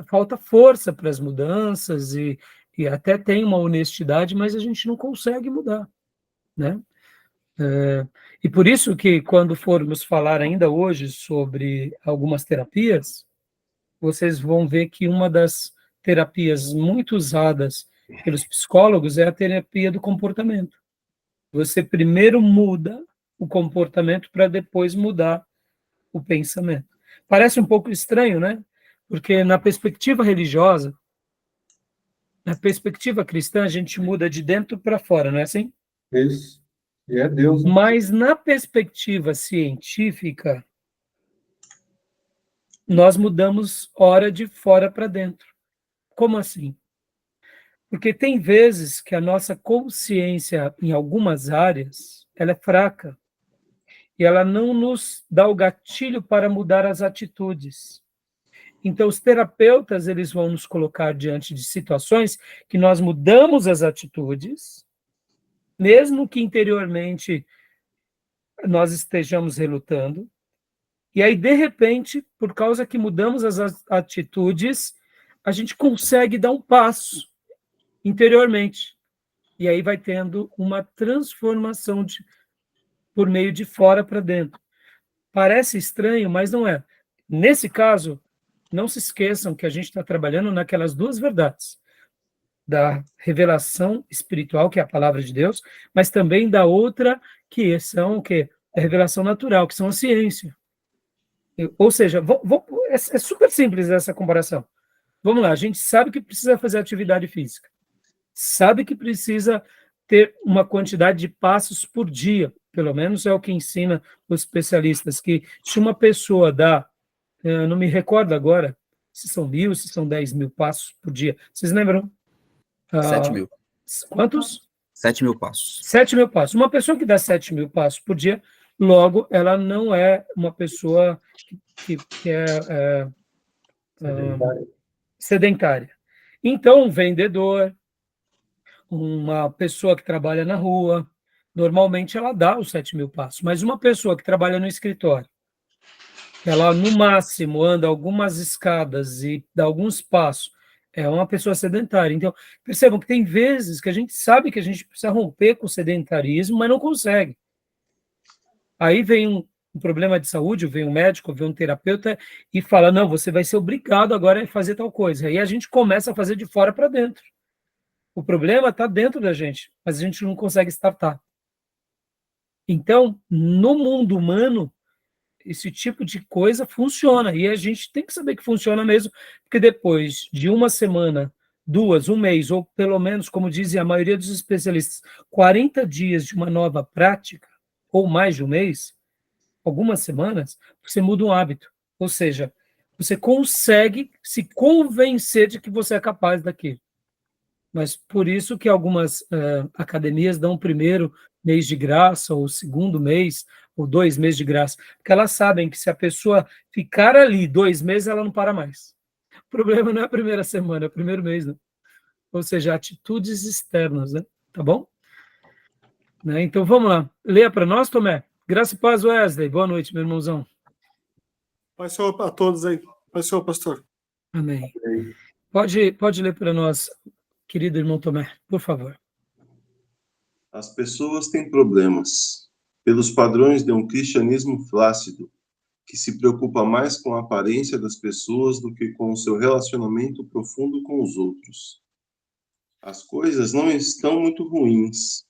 falta força para as mudanças e até tem uma honestidade, mas a gente não consegue mudar, né? E por isso que quando formos falar ainda hoje sobre algumas terapias, vocês vão ver que uma das terapias muito usadas pelos psicólogos é a terapia do comportamento. Você primeiro muda o comportamento para depois mudar o pensamento. Parece um pouco estranho, né? Porque na perspectiva religiosa, na perspectiva cristã, a gente muda de dentro para fora, não é assim? Isso. E é Deus. Né? Mas na perspectiva científica, nós mudamos ora de fora para dentro. Como assim? Porque tem vezes que a nossa consciência, em algumas áreas, ela é fraca. E ela não nos dá o gatilho para mudar as atitudes. Então, os terapeutas, eles vão nos colocar diante de situações que nós mudamos as atitudes, mesmo que interiormente nós estejamos relutando, e aí, de repente, por causa que mudamos as atitudes, a gente consegue dar um passo interiormente. E aí vai tendo uma transformação por meio de fora para dentro. Parece estranho, mas não é. Nesse caso, não se esqueçam que a gente está trabalhando naquelas duas verdades, da revelação espiritual, que é a palavra de Deus, mas também da outra, que são o quê? A revelação natural, que são a ciência. Ou seja, é super simples essa comparação. Vamos lá, a gente sabe que precisa fazer atividade física, sabe que precisa ter uma quantidade de passos por dia, pelo menos é o que ensina os especialistas, que se uma pessoa dá, não me recordo agora, se são 1.000, se são 10.000 passos por dia, vocês lembram? 7.000. Quantos? 7.000 passos. 7.000 passos. Uma pessoa que dá 7.000 passos por dia, logo, ela não é uma pessoa que é sedentária. Então, um vendedor, uma pessoa que trabalha na rua, normalmente ela dá os 7.000 passos, mas uma pessoa que trabalha no escritório, ela no máximo anda algumas escadas e dá alguns passos, é uma pessoa sedentária. Então, percebam que tem vezes que a gente sabe que a gente precisa romper com o sedentarismo, mas não consegue. Aí vem um problema de saúde, vem um médico, vem um terapeuta e fala, não, você vai ser obrigado agora a fazer tal coisa. Aí a gente começa a fazer de fora para dentro. O problema está dentro da gente, mas a gente não consegue startar. Então, no mundo humano, esse tipo de coisa funciona, e a gente tem que saber que funciona mesmo, porque depois de uma semana, 2, um mês, ou pelo menos, como dizem a maioria dos especialistas, 40 dias de uma nova prática, ou mais de um mês, algumas semanas, você muda um hábito. Ou seja, você consegue se convencer de que você é capaz daquilo. Mas por isso que algumas academias dão o primeiro mês de graça, ou o segundo mês, ou 2 meses de graça, porque elas sabem que se a pessoa ficar ali 2 meses, ela não para mais. O problema não é a primeira semana, é o primeiro mês, né? Ou seja, atitudes externas, né? Tá bom? Né? Então vamos lá. Leia para nós, Tomé. Graça e paz, Wesley. Boa noite, meu irmãozão. Paz Senhor para todos aí. Paz Senhor, pastor. Amém. Pode ler para nós, querido irmão Tomé, por favor. As pessoas têm problemas pelos padrões de um cristianismo flácido, que se preocupa mais com a aparência das pessoas do que com o seu relacionamento profundo com os outros. As coisas não estão muito ruins.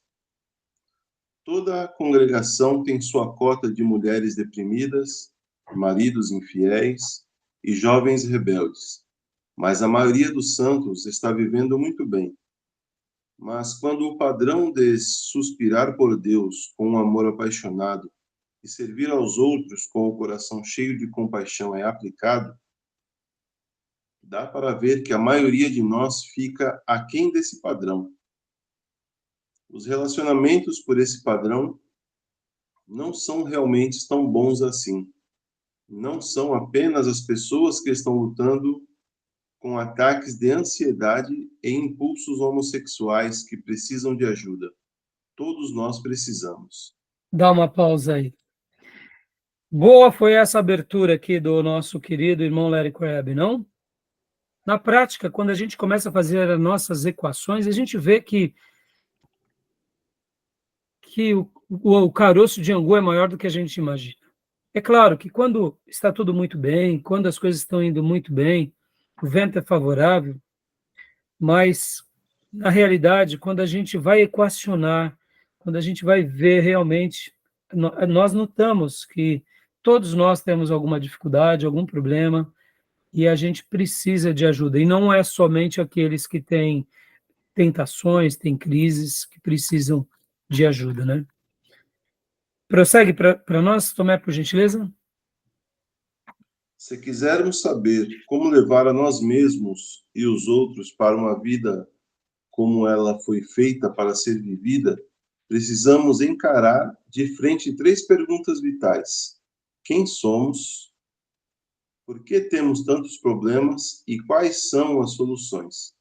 Toda a congregação tem sua cota de mulheres deprimidas, maridos infiéis e jovens rebeldes, mas a maioria dos santos está vivendo muito bem. Mas quando o padrão de suspirar por Deus com um amor apaixonado e servir aos outros com o coração cheio de compaixão é aplicado, dá para ver que a maioria de nós fica aquém desse padrão. Os relacionamentos por esse padrão não são realmente tão bons assim. Não são apenas as pessoas que estão lutando com ataques de ansiedade e impulsos homossexuais que precisam de ajuda. Todos nós precisamos. Dá uma pausa aí. Boa foi essa abertura aqui do nosso querido irmão Larry Crabb, não? Na prática, quando a gente começa a fazer as nossas equações, a gente vê que o caroço de angu é maior do que a gente imagina. É claro que quando está tudo muito bem, quando as coisas estão indo muito bem, o vento é favorável, mas, na realidade, quando a gente vai equacionar, quando a gente vai ver realmente, nós notamos que todos nós temos alguma dificuldade, algum problema, e a gente precisa de ajuda. E não é somente aqueles que têm tentações, têm crises, que precisam de ajuda, né? Prossegue para nós, Tomé, por gentileza. Se quisermos saber como levar a nós mesmos e os outros para uma vida como ela foi feita para ser vivida, precisamos encarar de frente 3 perguntas vitais. Quem somos? Por que temos tantos problemas e quais são as soluções?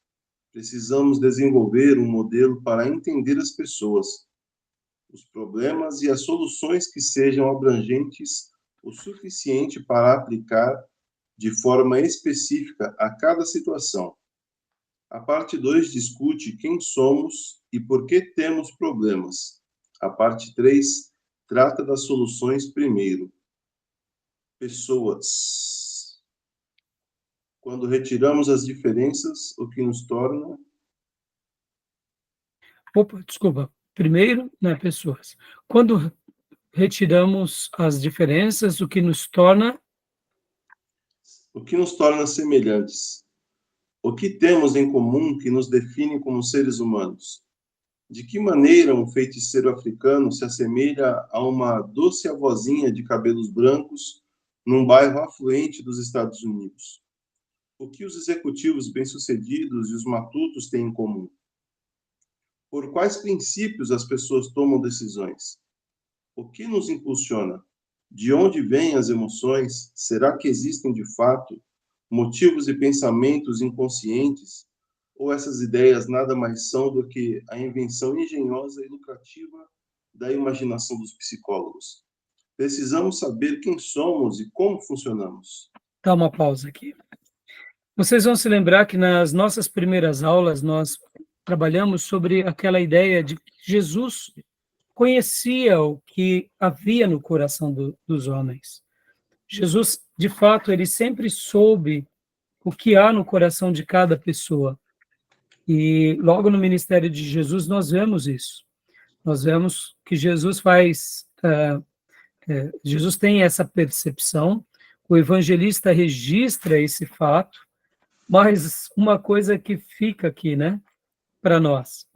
Precisamos desenvolver um modelo para entender as pessoas, os problemas e as soluções que sejam abrangentes o suficiente para aplicar de forma específica a cada situação. A parte 2 discute quem somos e por que temos problemas. A parte 3 trata das soluções primeiro. Pessoas. Quando retiramos as diferenças, o que nos torna... Opa, desculpa. Primeiro, né, pessoas. Quando retiramos as diferenças, o que nos torna semelhantes. O que temos em comum que nos define como seres humanos? De que maneira um feiticeiro africano se assemelha a uma doce avózinha de cabelos brancos num bairro afluente dos Estados Unidos? O que os executivos bem-sucedidos e os matutos têm em comum? Por quais princípios as pessoas tomam decisões? O que nos impulsiona? De onde vêm as emoções? Será que existem, de fato, motivos e pensamentos inconscientes? Ou essas ideias nada mais são do que a invenção engenhosa e lucrativa da imaginação dos psicólogos? Precisamos saber quem somos e como funcionamos. Dá uma pausa aqui. Vocês vão se lembrar que nas nossas primeiras aulas nós trabalhamos sobre aquela ideia de que Jesus conhecia o que havia no coração dos homens. Jesus, de fato, ele sempre soube o que há no coração de cada pessoa. E logo no ministério de Jesus nós vemos isso. Nós vemos que Jesus Jesus tem essa percepção, o evangelista registra esse fato, mas uma coisa que fica aqui, né, para nós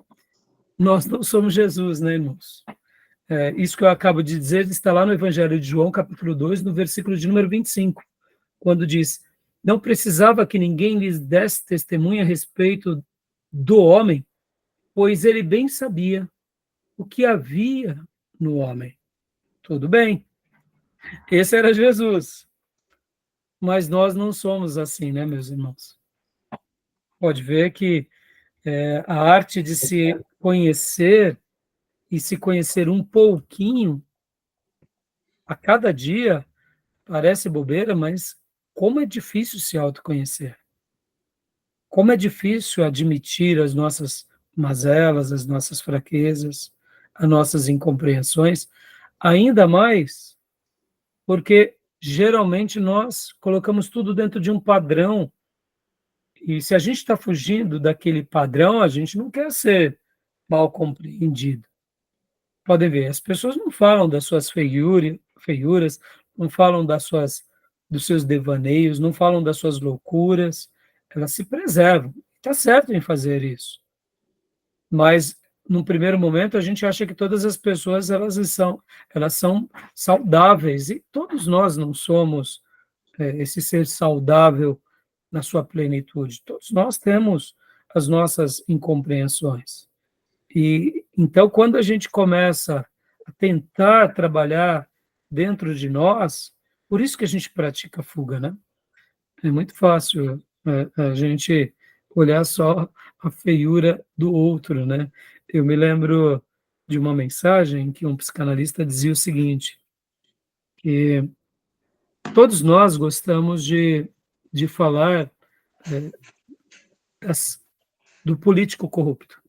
não somos Jesus, né, irmãos? Isso que eu acabo de dizer está lá no Evangelho de João, capítulo 2, no versículo de número 25, quando diz: não precisava que ninguém lhes desse testemunha a respeito do homem, pois ele bem sabia o que havia no homem. Tudo bem, esse era Jesus. Mas nós não somos assim, né, meus irmãos? Pode ver que a arte de se conhecer e se conhecer um pouquinho a cada dia parece bobeira, mas como é difícil se autoconhecer. Como é difícil admitir as nossas mazelas, as nossas fraquezas, as nossas incompreensões, ainda mais porque geralmente nós colocamos tudo dentro de um padrão, e se a gente está fugindo daquele padrão, a gente não quer ser mal compreendido. Podem ver, as pessoas não falam das suas feiuras, não falam dos seus devaneios, não falam das suas loucuras, elas se preservam. Está certo em fazer isso. Mas, num primeiro momento, a gente acha que todas as pessoas elas são saudáveis, e todos nós não somos esse ser saudável na sua plenitude. Todos nós temos as nossas incompreensões. E então, quando a gente começa a tentar trabalhar dentro de nós, por isso que a gente pratica a fuga, né? É muito fácil a gente olhar só a feiura do outro, né? Eu me lembro de uma mensagem que um psicanalista dizia o seguinte, que todos nós gostamos de falar do político corrupto.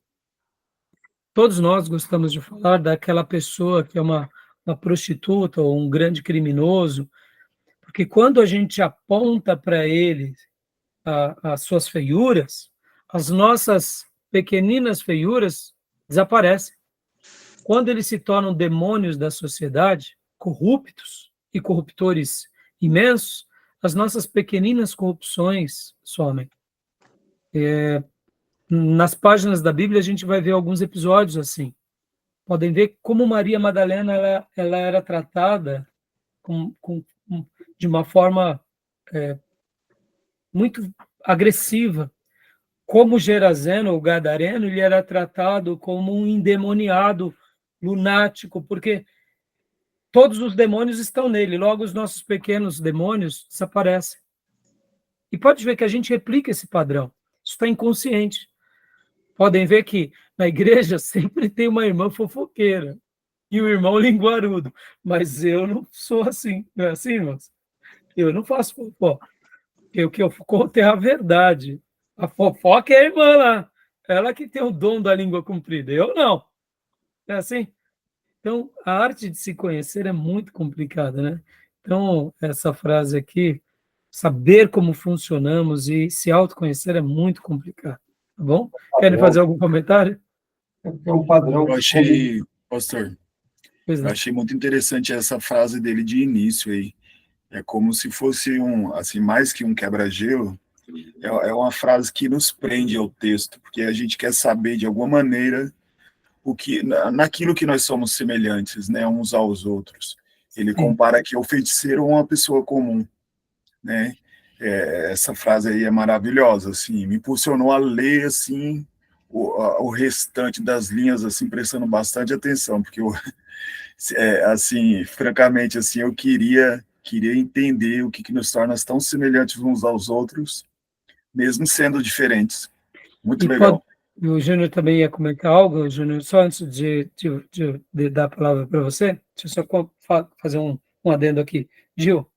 Todos nós gostamos de falar daquela pessoa que é uma prostituta ou um grande criminoso, porque quando a gente aponta para ele as suas feiuras, as nossas pequeninas feiuras desaparecem. Quando eles se tornam demônios da sociedade, corruptos e corruptores imensos, as nossas pequeninas corrupções somem. Nas páginas da Bíblia a gente vai ver alguns episódios assim. Podem ver como Maria Madalena ela era tratada de uma forma muito agressiva. Como Gerazeno, o gadareno, ele era tratado como um endemoniado, lunático, porque todos os demônios estão nele, logo os nossos pequenos demônios desaparecem. E pode ver que a gente replica esse padrão, isso está inconsciente. Podem ver que na igreja sempre tem uma irmã fofoqueira e o irmão linguarudo, mas eu não sou assim, não é assim, irmãos? Eu não faço fofoca, o que eu conto é a verdade. A fofoca é a irmã lá, ela que tem o dom da língua comprida, eu não. É assim? Então, a arte de se conhecer é muito complicada, né? Então, essa frase aqui, saber como funcionamos e se autoconhecer é muito complicado, tá bom? Querem fazer algum comentário? É um padrão. Eu achei, pastor, Pois eu não. achei muito interessante essa frase dele de início aí. É como se fosse assim, mais que um quebra-gelo, é uma frase que nos prende ao texto, porque a gente quer saber de alguma maneira naquilo que nós somos semelhantes, né, uns aos outros. Ele compara aqui o feiticeiro a uma pessoa comum, né? Essa frase aí é maravilhosa, assim, me impulsionou a ler assim o restante das linhas, assim, prestando bastante atenção, porque assim, francamente, assim, eu queria entender o que nos torna tão semelhantes uns aos outros, mesmo sendo diferentes. Muito legal. O Júnior também ia comentar algo, Júnior, só antes de dar a palavra para você, deixa eu só fazer um adendo aqui. Gil,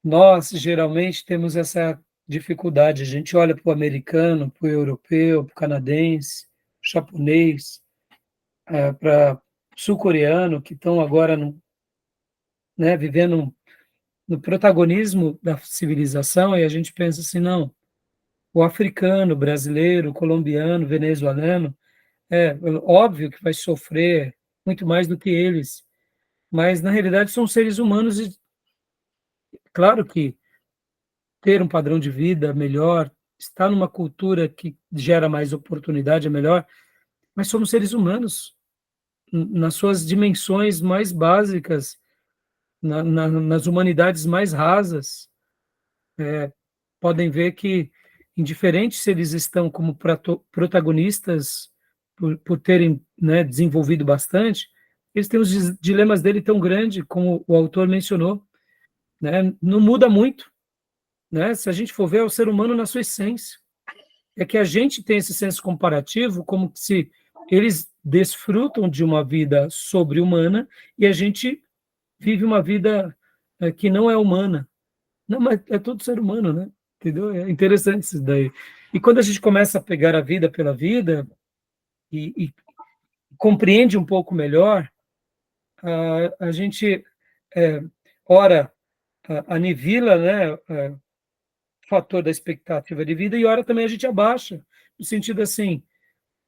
nós geralmente temos essa dificuldade. A gente olha para o americano, para o europeu, para o canadense, japonês, para o sul-coreano, que estão agora né, vivendo no protagonismo da civilização, e a gente pensa assim, não, o africano, o brasileiro, o colombiano, o venezuelano, óbvio que vai sofrer muito mais do que eles, mas na realidade são seres humanos e claro que ter um padrão de vida melhor, estar numa cultura que gera mais oportunidade é melhor, mas somos seres humanos nas suas dimensões mais básicas, nas humanidades mais rasas. Podem ver que, indiferente se eles estão como protagonistas por terem, né, desenvolvido bastante, eles têm os dilemas dele tão grande, como o autor mencionou, né? Não muda muito, né? Se a gente for ver, é o ser humano na sua essência. É que a gente tem esse senso comparativo, como se eles desfrutam de uma vida sobre-humana e a gente vive uma vida que não é humana. Não, mas é todo ser humano, né? Entendeu? É interessante isso daí. E quando a gente começa a pegar a vida pela vida e compreende um pouco melhor, a gente, ora, anivila, né, o fator da expectativa de vida, e ora também a gente abaixa, no sentido assim,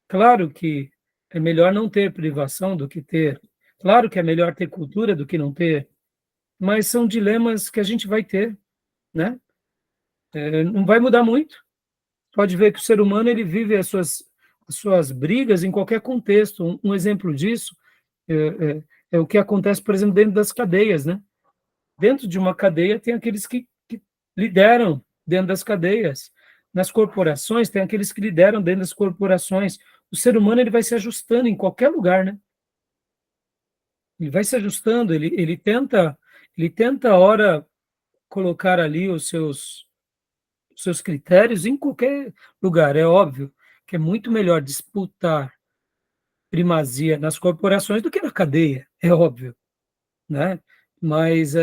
claro que é melhor não ter privação do que ter, claro que é melhor ter cultura do que não ter, mas são dilemas que a gente vai ter, né? Não vai mudar muito. Pode ver que o ser humano ele vive as suas brigas em qualquer contexto. Um exemplo disso é o que acontece, por exemplo, dentro das cadeias, né? Dentro de uma cadeia tem aqueles que lideram dentro das cadeias. Nas corporações tem aqueles que lideram dentro das corporações. O ser humano ele vai se ajustando em qualquer lugar, né? Ele vai se ajustando, ele tenta, ora, colocar ali os seus critérios em qualquer lugar. É óbvio que é muito melhor disputar primazia nas corporações do que na cadeia, é óbvio, né? Mas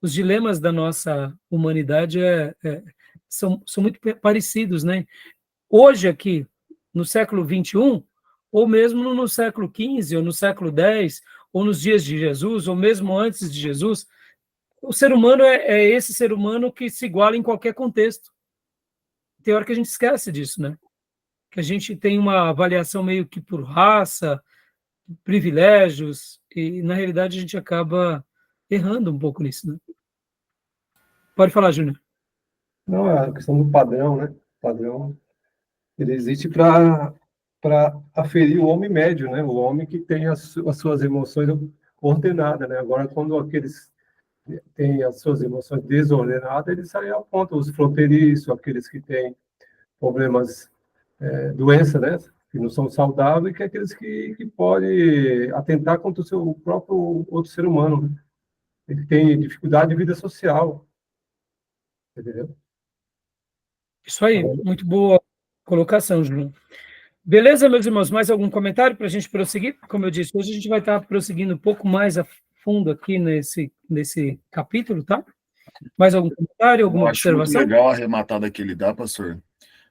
os dilemas da nossa humanidade são muito parecidos, né? Hoje aqui, no século XXI, ou mesmo no século XV, ou no século X, ou nos dias de Jesus, ou mesmo antes de Jesus, o ser humano é esse ser humano que se iguala em qualquer contexto. Tem hora que a gente esquece disso, né? Que a gente tem uma avaliação meio que por raça, privilégios, e na realidade a gente acaba errando um pouco nisso, né? Pode falar, Júnior. Não, é a questão do padrão, né? O padrão, ele existe para aferir o homem médio, né? O homem que tem as suas emoções ordenadas, né? Agora, quando aqueles têm as suas emoções desordenadas, eles saem ao ponto, os fronteiriços, aqueles que têm problemas, doença, né? Que não são saudáveis, que é aqueles que podem atentar contra o seu próprio outro ser humano, né? Ele tem dificuldade de vida social, entendeu? Isso aí, muito boa colocação, Júnior. Beleza, meus irmãos? Mais algum comentário para a gente prosseguir? Como eu disse, hoje a gente vai estar prosseguindo um pouco mais a fundo aqui nesse capítulo, tá? Mais algum comentário, Eu alguma acho muito observação? legal a arrematada que ele dá, pastor,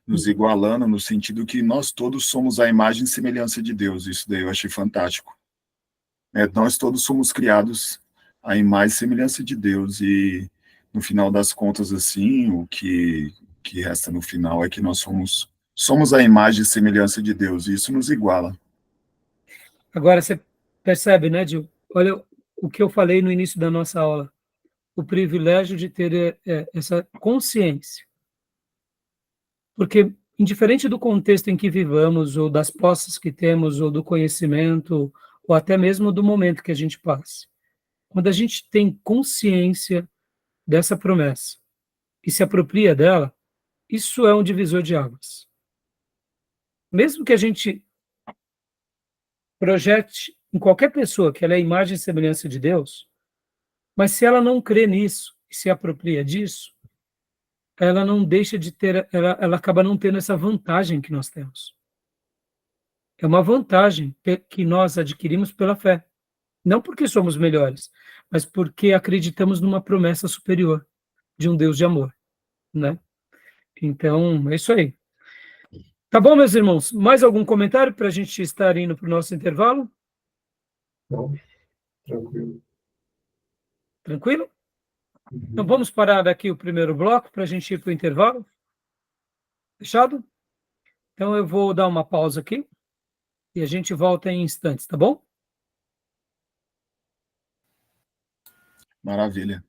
nos igualando, no sentido que nós todos somos a imagem e semelhança de Deus. Isso daí eu achei fantástico. Nós todos somos criados à imagem e semelhança de Deus, e no final das contas, assim, o que resta no final é que nós somos a imagem e semelhança de Deus, e isso nos iguala. Agora você percebe, né, Gil? Olha o que eu falei no início da nossa aula. O privilégio de ter essa consciência. Porque, indiferente do contexto em que vivamos, ou das posses que temos, ou do conhecimento, ou até mesmo do momento que a gente passa, quando a gente tem consciência dessa promessa e se apropria dela, isso é um divisor de águas. Mesmo que a gente projete em qualquer pessoa que ela é a imagem e semelhança de Deus, mas se ela não crê nisso e se apropria disso, ela não deixa de ter, ela acaba não tendo essa vantagem que nós temos. É uma vantagem que nós adquirimos pela fé. Não porque somos melhores, mas porque acreditamos numa promessa superior de um Deus de amor, né? Então, é isso aí. Tá bom, meus irmãos? Mais algum comentário para a gente estar indo para o nosso intervalo? Não, tranquilo. Tranquilo? Então, vamos parar aqui o primeiro bloco para a gente ir para o intervalo. Fechado? Então, eu vou dar uma pausa aqui e a gente volta em instantes, tá bom? Maravilha.